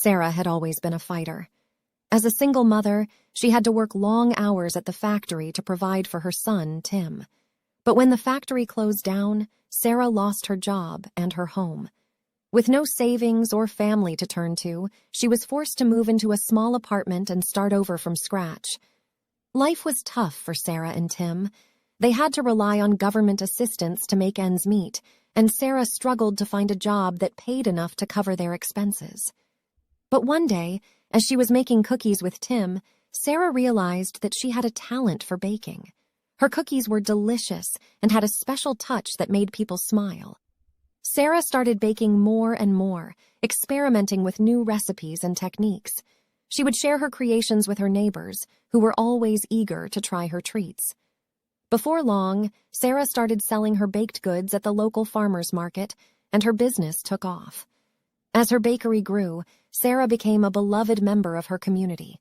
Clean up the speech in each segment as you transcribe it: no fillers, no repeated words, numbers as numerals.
Sarah had always been a fighter. As a single mother, she had to work long hours at the factory to provide for her son, Tim. But when the factory closed down, Sarah lost her job and her home. With no savings or family to turn to, she was forced to move into a small apartment and start over from scratch. Life was tough for Sarah and Tim. They had to rely on government assistance to make ends meet, and Sarah struggled to find a job that paid enough to cover their expenses. But one day, as she was making cookies with Tim, Sarah realized that she had a talent for baking. Her cookies were delicious and had a special touch that made people smile. Sarah started baking more and more, experimenting with new recipes and techniques. She would share her creations with her neighbors, who were always eager to try her treats. Before long, Sarah started selling her baked goods at the local farmers market, and her business took off. As her bakery grew, Sarah became a beloved member of her community.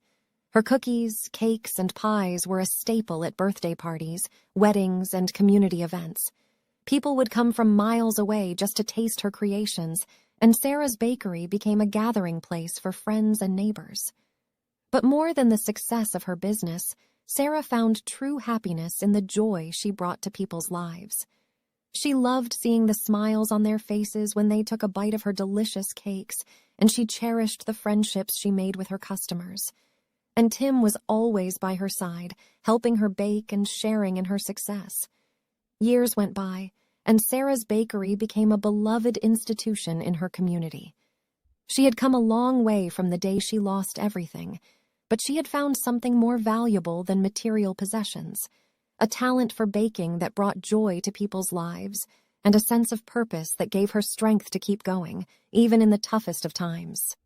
Her cookies, cakes, and pies were a staple at birthday parties, weddings, and community events. People would come from miles away just to taste her creations, and Sarah's bakery became a gathering place for friends and neighbors. But more than the success of her business, Sarah found true happiness in the joy she brought to people's lives. She loved seeing the smiles on their faces when they took a bite of her delicious cakes, and she cherished the friendships she made with her customers. And Tim was always by her side, helping her bake and sharing in her success. Years went by, and Sarah's bakery became a beloved institution in her community. She had come a long way from the day she lost everything, but she had found something more valuable than material possessions, a talent for baking that brought joy to people's lives, and a sense of purpose that gave her strength to keep going, even in the toughest of times.